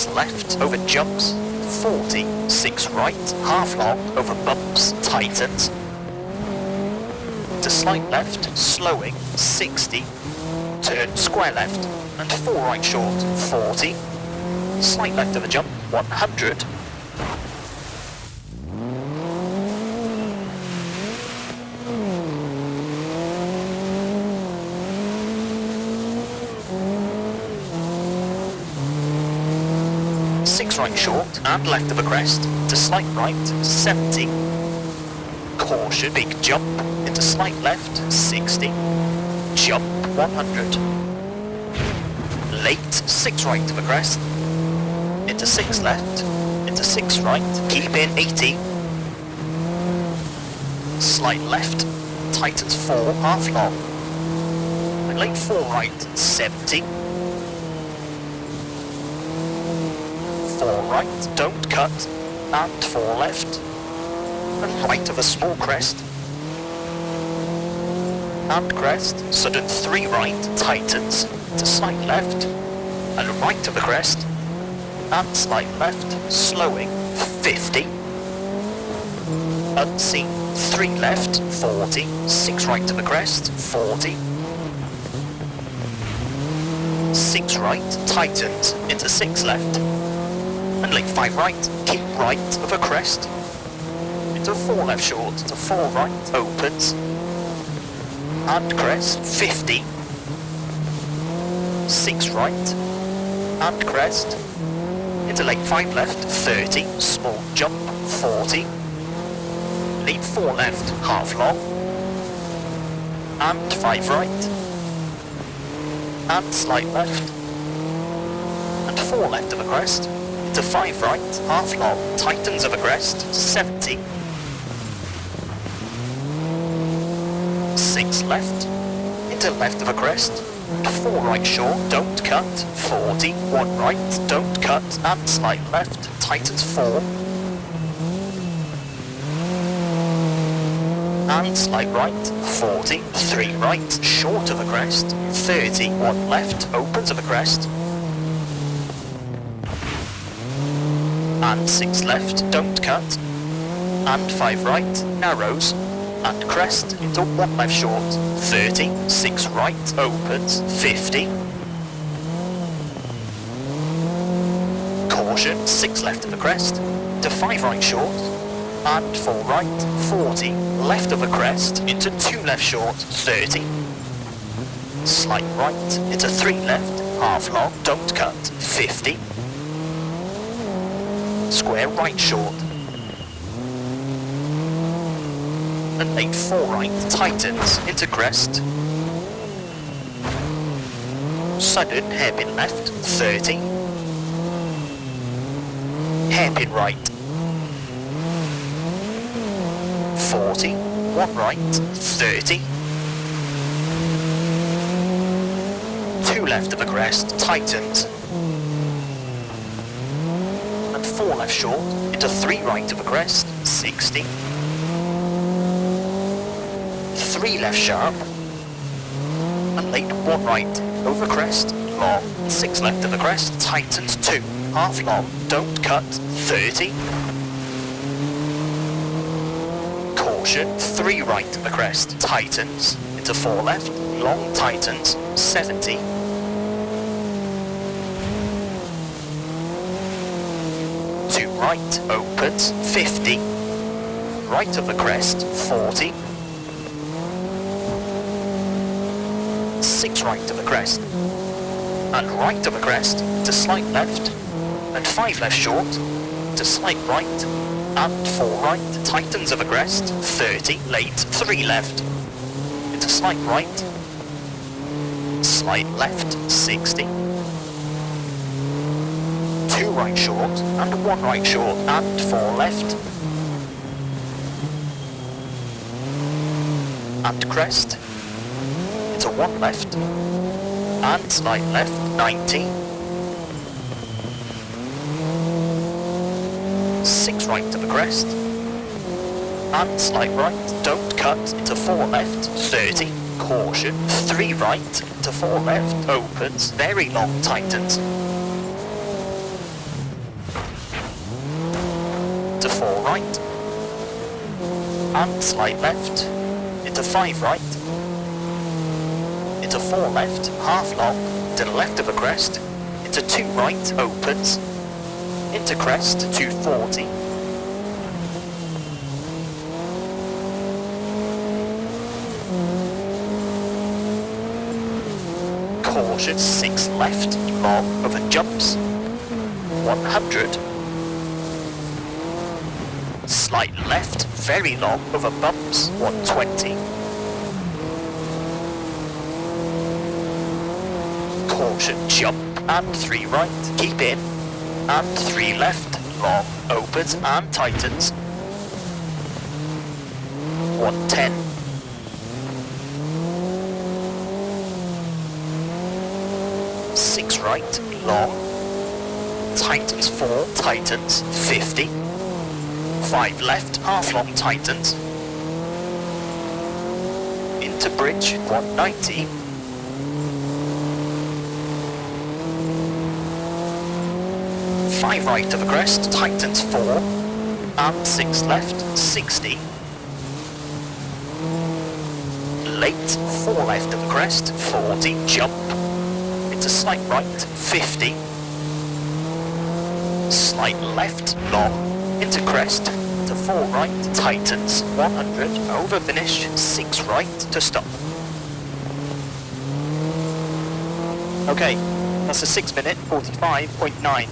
6 left over jumps, 40, 6 right, half long over bumps, tightens, to slight left, slowing, 60, turn square left, and 4 right short, 40, slight left over jump, 100, right short and left of a crest, to slight right, 70, caution, big jump, into slight left, 60, jump, 100, late, 6 right of a crest, into 6 left, into 6 right, keep in, 80, slight left, tightens 4, half long, and late 4 right, 70, 4 right, don't cut, and 4 left, and right of a small crest, and crest, sudden 3 right, tightens, to slight left, and right of a crest, and slight left, slowing, 50, unseen, 3 left, 40, 6 right of a crest, 40, 6 right, tightens, into 6 left, and late 5 right, keep right of a crest, into 4 left short, to 4 right, opens, and crest, 50, 6 right, and crest, into late 5 left, 30, small jump, 40, late 4 left, half long, and 5 right, and slight left, and 4 left of a crest, to 5 right, half long, tightens of a crest, 70, 6 left, into left of a crest, 4 right short, don't cut, 40, 1 right, don't cut, and slight left, tightens 4, and slight right, 40, 3 right, short of a crest, 30, 1 left, opens of a crest, and 6 left, don't cut, and 5 right, narrows, and crest into 1 left short, 30, 6 right, opens, 50, caution, 6 left of a crest, to 5 right short, and 4 right, 40, left of a crest, into 2 left short, 30, slight right, into 3 left, half long, don't cut, 50, square right short, and late 4 right, tightens, into crest, sudden hairpin left, 30, hairpin right, 40, 1 right, 30, 2 left of a crest, tightens, and 4 left short, into 3 right of a crest, 60, 3 left sharp, and late 1 right, over crest, long, 6 left of a crest, tightens 2, half long, don't cut, 30, caution, 3 right of a crest, tightens, into 4 left, long tightens, 70, 2 right, opens, 50, right of the crest, 40, 6 right of the crest, and right of the crest, to slight left, and 5 left short, to slight right, and 4 right, tightens of a crest, 30, late, 3 left, into slight right, slight left, 60, 2 right short, and 1 right short, and 4 left, and crest, into 1 left, and slight left, 90, 6 right of the crest, and slight right, don't cut, into 4 left, 30, caution, 3 right, to 4 left, opens, very long tightens, into 4 right, and slight left, into 5 right, into 4 left, half long, to the left of a crest, into 2 right, opens, into crest, 240, caution, 6 left, long, over jumps, 100, slight left, very long, over bumps, 120, caution, jump, and 3 right, keep in, and 3 left, long, opens and tightens, 110, six right, long, tightens 4, tightens 50, 5 left, half long, tightens, into bridge 190, 5 right of a crest, tightens 4, and 6 left, 60, late, 4 left of a crest, 40, jump, into slight right, 50, slight left, long, into crest, to 4 right, tightens, 100, over finish, 6 right to stop. Okay, that's a 6 minute 45.9.